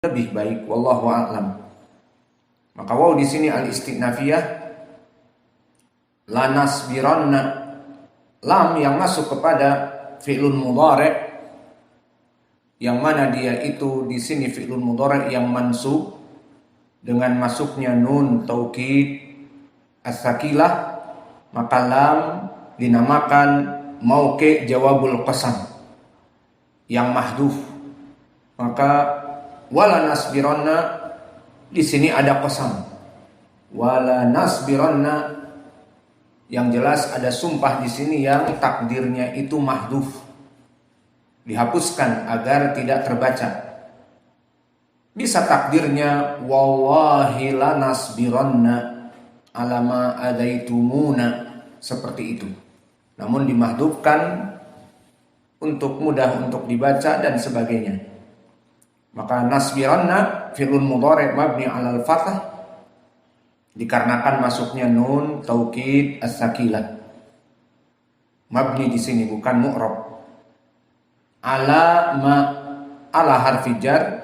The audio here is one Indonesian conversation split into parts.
lebih baik, wallahu a'lam. Maka waw di sini al-istinafiyah, la nasbiranna, lam yang masuk kepada fi'lun mudhari', yang mana dia itu di sini fi'lun mudhari' yang mansub dengan masuknya nun taukid as-sakilah, maka lam dinamakan mauqi' jawabul qasam yang mahdhuf. Maka wala nasbiranna di sini ada qasam. Wala nasbiranna yang jelas ada sumpah di sini yang takdirnya itu mahdhuf, dihapuskan agar tidak terbaca. Bisa takdirnya wallahi la nasbiranna ala ma adaitumuna, seperti itu. Namun dimahdhufkan untuk mudah untuk dibaca dan sebagainya. Maka nasbiranna fi'lun mudhari' mabni 'alal fathah dikarenakan masuknya nun taukid as-sakilah. Mabni di sini bukan mu'rab. Ala ma, ala harfi jar,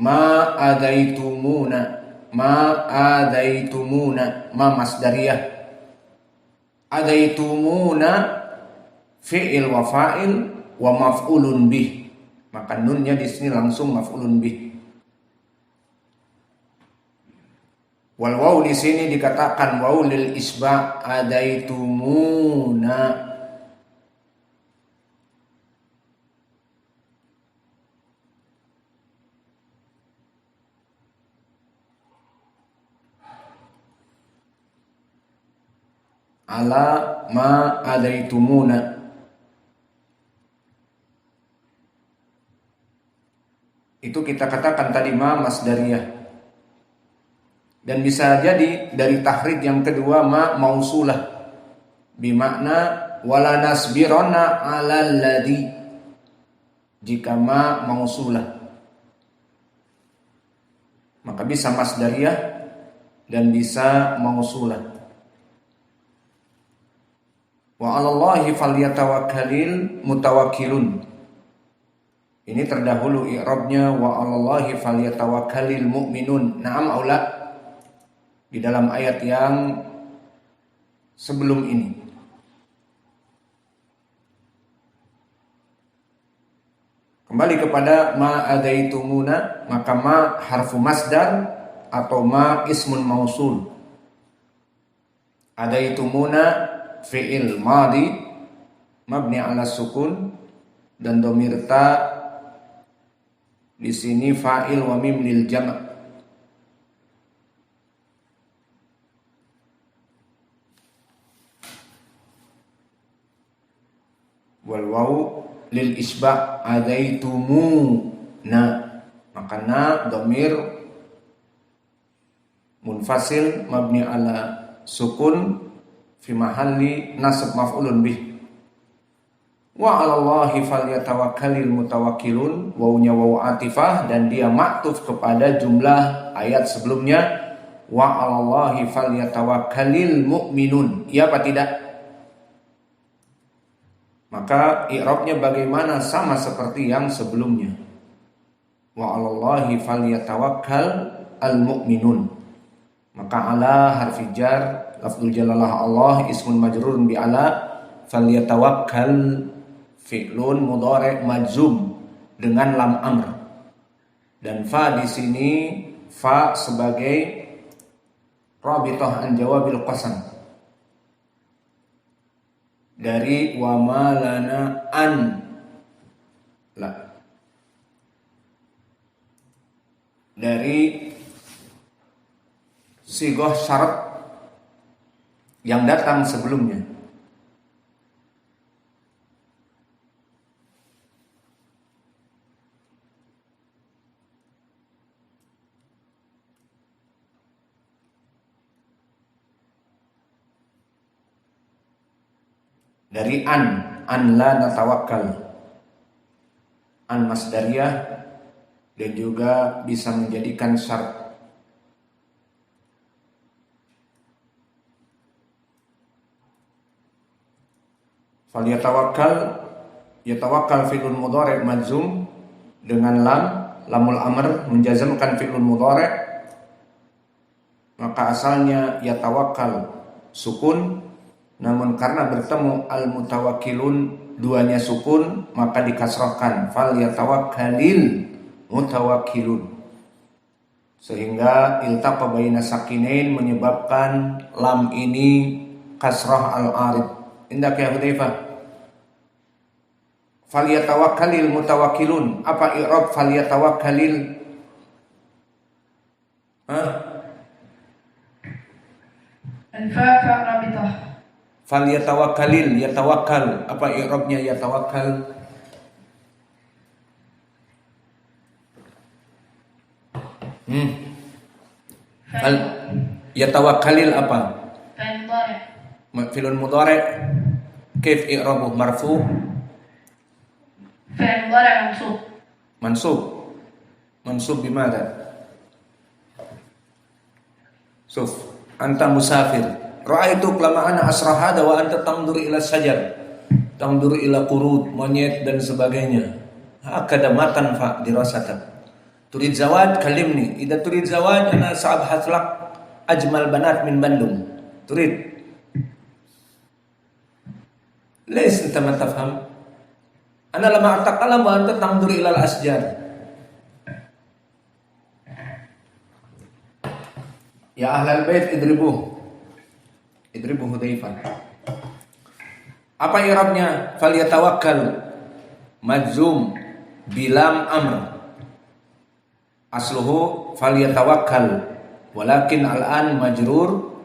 ma adaitumuna, ma adaitumuna, ma masdariyah. Adaitumuna fi'il wa fa'il wa maf'ulun bih. Maka nunnya di sini langsung maf'ulun bih. Wal waw di sini dikatakan waw lil isba' adaitumuna. Ala ma adaitumuna. Itu kita katakan tadi ma masdariyah. Dan bisa jadi dari tahrij yang kedua ma mausulah, bimakna wala nasbirona 'alal ladzi. Jika ma mausulah maka bisa masdariyah dan bisa mausulah. Wa 'alallahi falyatawakkalul mutawakkilun. Ini terdahulu i'rabnya wa 'alallahi falyatawakkalul mu'minun. Na'am aula di dalam ayat yang sebelum ini. Kembali kepada ma adaitumuna, maka ma harfu masdar atau ma ismun mausul. Adaitumuna fi'il madhi mabni 'ala sukun, dan dhamir ta di sini fa'il wa mim lil jama'. Wal waw lil isba' adaitumuna, maka na dhamir munfasil mabni ala sukun fi mahalli nasab maf'ulun bih. Wa 'alallahi falyatawakkalul mutawakkilun, wawunya wawu atifah dan dia maktuf kepada jumlah ayat sebelumnya wa 'alallahi falyatawakkalul mu'minun. Iya apa tidak? Maka i'rabnya bagaimana? Sama seperti yang sebelumnya. Wa 'alallahi falyatawakkal al-mu'minun. Maka ala harfi jar, lafzul jalalah Allah, ismun majrurun bi ala, falyatawakkal fi'lun mudhari' majzum dengan lam amr. Dan fa di sini fa sebagai rabithah an jawabil qasam. Dari wa ma lana an la, dari sighah syarat yang datang sebelumnya. Dari an la natawakkal, an masdariyah, dan juga bisa menjadikan syarat. Falyatawakkal, yatawakkal fi'lun mudhari' majzum dengan lam lamul amr menjazmkan fi'lun mudhari', maka asalnya yatawakkal sukun, namun karena bertemu al mutawakkilun duanya sukun maka dikasrahkan fal yatawakkalil mutawakkilun, sehingga iltaqa baina sakinain menyebabkan lam ini kasrah al-arid. Indak ya Hudzaifah. Falyatawakkalil mutawakkilun. Apa i'rab falyatawakkalil? Al-fa rabithah. Falyatawakkalil, yatawakkal. Apa i'rabnya yatawakkal? Yatawakkalil apa? Fi'lun mudhari'. Kaif i'rabuh? Marfu'. Fi'l mudhari' mansub. Mansub. Mansub bimada? Suf. Anta musafir. Ra'aitu lama ana asra hada wa anta tanzuru ila sajar. Tanzuru ila qurud, monyet dan sebagainya. Hakada matan fa dirasatak. Turid zawaj kalimni. Idza turid zawaj ana sa'abhath lak ajmal banat min Bandung. Turid. ليس أنت ما تفهم. أنا لما أتكلم وأنت تنظر إلى الأشجار. يا أهل البيت idribuh. Idribuh Hudzaifah. Apa i'rabnya? Falyatawakkal majzum bilam amr. Asluhu falyatawakkal walakin al-an majrur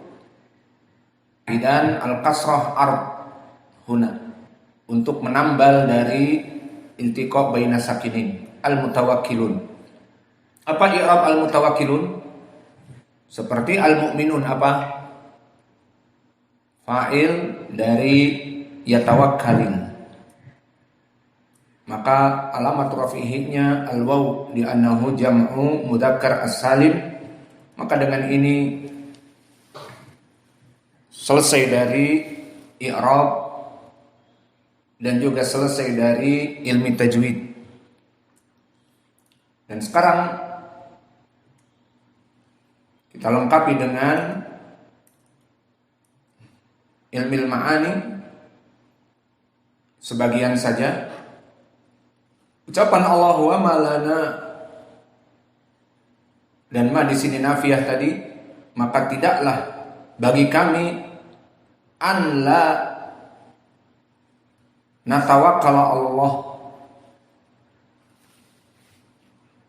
bidan al-kasrah ard huna, untuk menambal dari iltiqa baina sakinin al-mutawakkilun. Apa i'rab al-mutawakkilun? Seperti al-mu'minun apa? Fa'il dari yatawakkalin. Maka alamat rafi'ihnya al-waw li'annahu jam'u mudzakkar as-salim. Maka dengan ini selesai dari i'rab dan juga selesai dari ilmi tajwid. Dan sekarang kita lengkapi dengan ilmu ma'ani sebagian saja. Ucapan Allahu wa malana dan ma di sini nafiyah tadi, maka tidaklah bagi kami an la natawakkal Allah.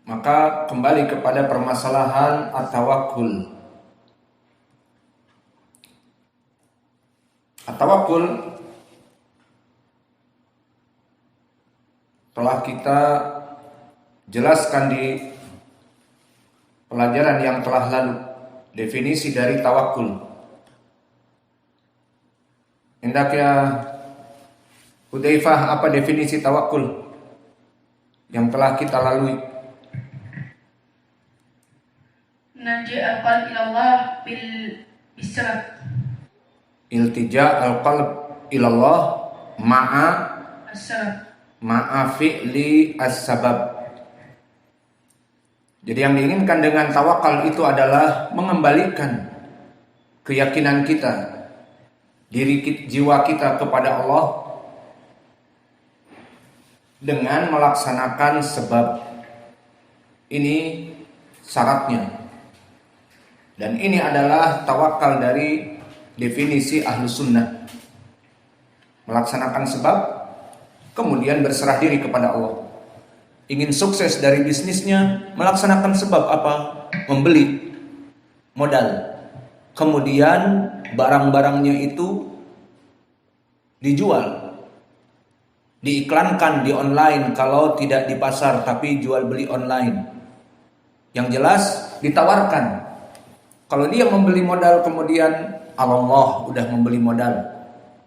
Maka kembali kepada permasalahan at-tawakkul. At-tawakkul telah kita jelaskan di pelajaran yang telah lalu, definisi dari tawakkul. Hendak ya Hudzaifah, apa definisi tawakkul yang telah kita lalui? Narji' al-qalb ila Allah bil sabab. Iltija al-qalb ila Allah ma'a As-sabab. Ma'a fi'li as-sabab. Jadi yang diinginkan dengan tawakal itu adalah mengembalikan keyakinan kita, jiwa kita kepada Allah dengan melaksanakan sebab. Ini syaratnya. Dan ini adalah tawakal dari definisi Ahlus Sunnah. Melaksanakan sebab, kemudian berserah diri kepada Allah. Ingin sukses dari bisnisnya, melaksanakan sebab apa? Membeli modal. Kemudian barang-barangnya itu dijual, diiklankan di online, kalau tidak di pasar tapi jual beli online. Yang jelas ditawarkan. Kalau dia membeli modal kemudian Allah udah membeli modal,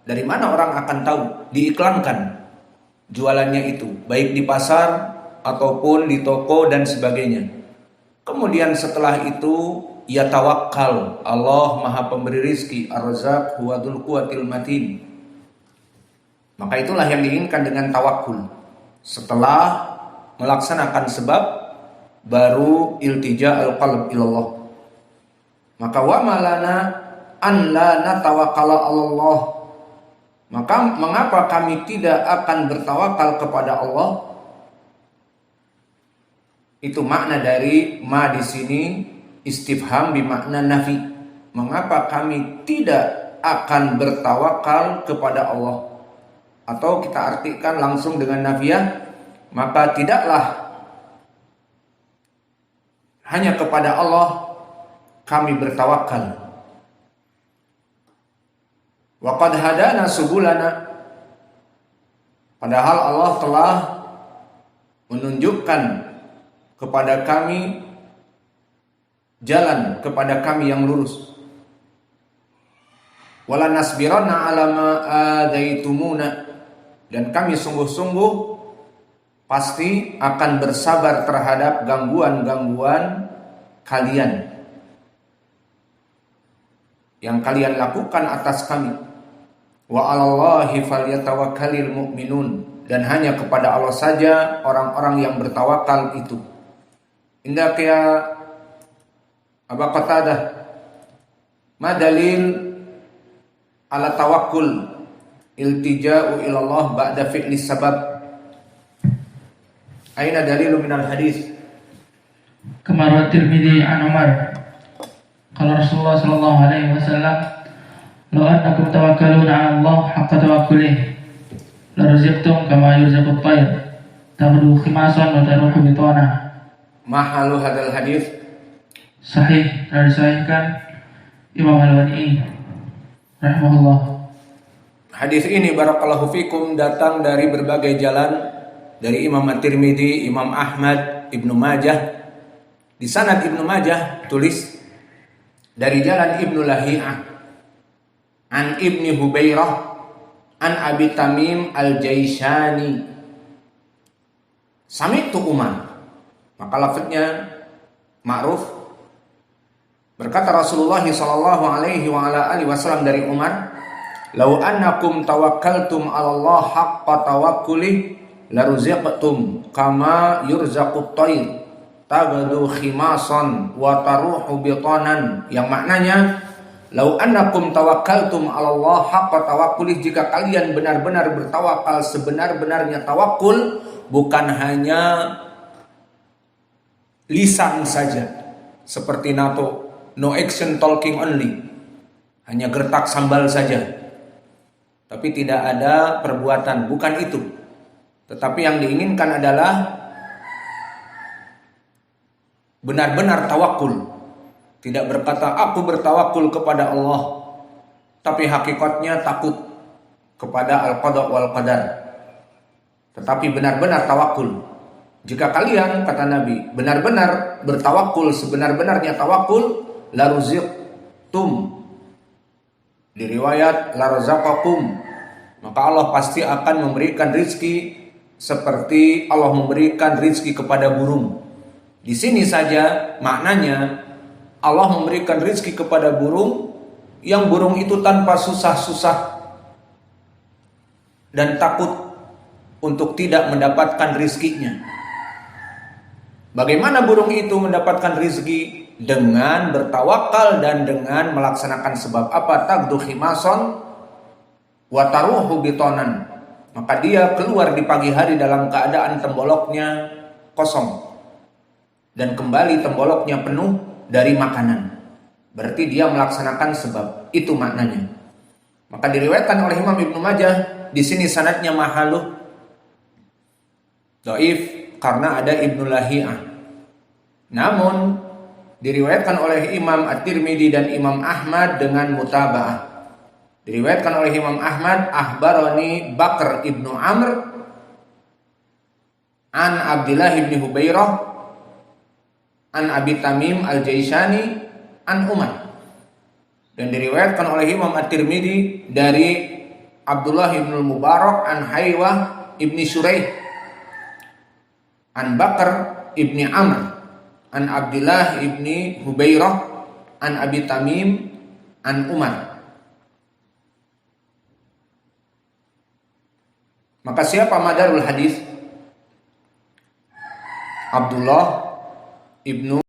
dari mana orang akan tahu? Diiklankan jualannya itu, baik di pasar ataupun di toko dan sebagainya. Kemudian setelah itu ia tawakal, Allah Maha Pemberi rizki, Ar-Razzaq huwa dzul quwwatil matin. Maka itulah yang diinginkan dengan tawakul. Setelah melaksanakan sebab, baru iltija al-qalb ilallah. Maka wa malana an la natawakkala Allah. Maka mengapa kami tidak akan bertawakal kepada Allah? Itu makna dari ma di sini istifham bermakna nafi. Mengapa kami tidak akan bertawakal kepada Allah? Atau kita artikan langsung dengan nafiyah, maka tidaklah hanya kepada Allah kami bertawakal. Wa qad hadana subulana. Padahal Allah telah menunjukkan kepada kami jalan kepada kami yang lurus. Wala nasbiranna ala ma adaitumuna. Dan kami sungguh-sungguh pasti akan bersabar terhadap gangguan-gangguan kalian yang kalian lakukan atas kami. Wa 'alallahi falyatawakkalul mu'minun. Dan hanya kepada Allah saja orang-orang yang bertawakal itu. Indah ya Aba Qatadah, ma dalil ala tawakkul iltija'u ilallah ba'da fi'li sabab. Aina dalilu minal hadis? Kama rawa Tirmidzi an Umar qala Rasulullah sallallahu alaihi wasallam law annakum tawakkaluna 'ala Allah haqqa tawakkulih la razaqtum kama yurzaqut tayr taghdu khimasan wa taruhu bitana. Mahalu hadal hadis Sahih, telah disahihkan Imam Al-Wani'i rahimahullah. Hadis ini barakallahu fikum datang dari berbagai jalan, dari Imam At-Tirmidzi, Imam Ahmad, Ibnu Majah. Di sanad Ibnu Majah tulis dari jalan Ibnu Lahiyah an Ibni Hubairah an Abi Tamim Al-Jaishani sami'tu Umar. Maka lafadznya ma'ruf. Berkata Rasulullah sallallahu alaihi wa ala alihi wasallam dari Umar, "Lau annakum tawakkaltum 'ala Allah haqqa tawakkuli la ruziqtum kama yurzaqut tayr taghdu khimasan wa taruhu bitanan." Yang maknanya, "Lau annakum tawakkaltum 'ala Allah haqqa tawakkuli." Jika kalian benar-benar bertawakal sebenar-benarnya tawakul, bukan hanya lisan saja, seperti NATO, no action talking only, hanya gertak sambal saja, tapi tidak ada perbuatan. Bukan itu, tetapi yang diinginkan adalah benar-benar tawakul. Tidak berkata aku bertawakul kepada Allah, tapi hakikatnya takut kepada al-qada wal qadar. Tetapi benar-benar tawakul. Jika kalian, kata Nabi, benar-benar bertawakul sebenar-benarnya tawakul, la ruziqtum. Di riwayat la razaqakum, maka Allah pasti akan memberikan rizki seperti Allah memberikan rizki kepada burung. Di sini saja maknanya Allah memberikan rizki kepada burung, yang burung itu tanpa susah-susah dan takut untuk tidak mendapatkan rizkinya. Bagaimana burung itu mendapatkan rizki? Dengan bertawakal dan dengan melaksanakan sebab apa? Tagdu khimason wa taruhu bitonan. Maka dia keluar di pagi hari dalam keadaan temboloknya kosong, dan kembali temboloknya penuh dari makanan. Berarti dia melaksanakan sebab. Itu maknanya. Maka diriwayatkan oleh Imam Ibnu Majah, di sini sanadnya mahaluh dhaif karena ada Ibnu Lahiyah. Namun diriwayatkan oleh Imam At-Tirmidzi dan Imam Ahmad dengan mutaba'ah. Diriwayatkan oleh Imam Ahmad, akhbarani Bakr ibnu Amr an Abdullah ibni Hubairah an Abi Tamim Al-Jaishani an Umar. Dan diriwayatkan oleh Imam At-Tirmidzi dari Abdullah ibnu Mubarak an Haywah ibni Shuraih an Bakr ibni Amr an Abdullah ibni Hubairah an Abi Tamim an Umar. Maka siapa madarul hadis? Abdullah Ibnu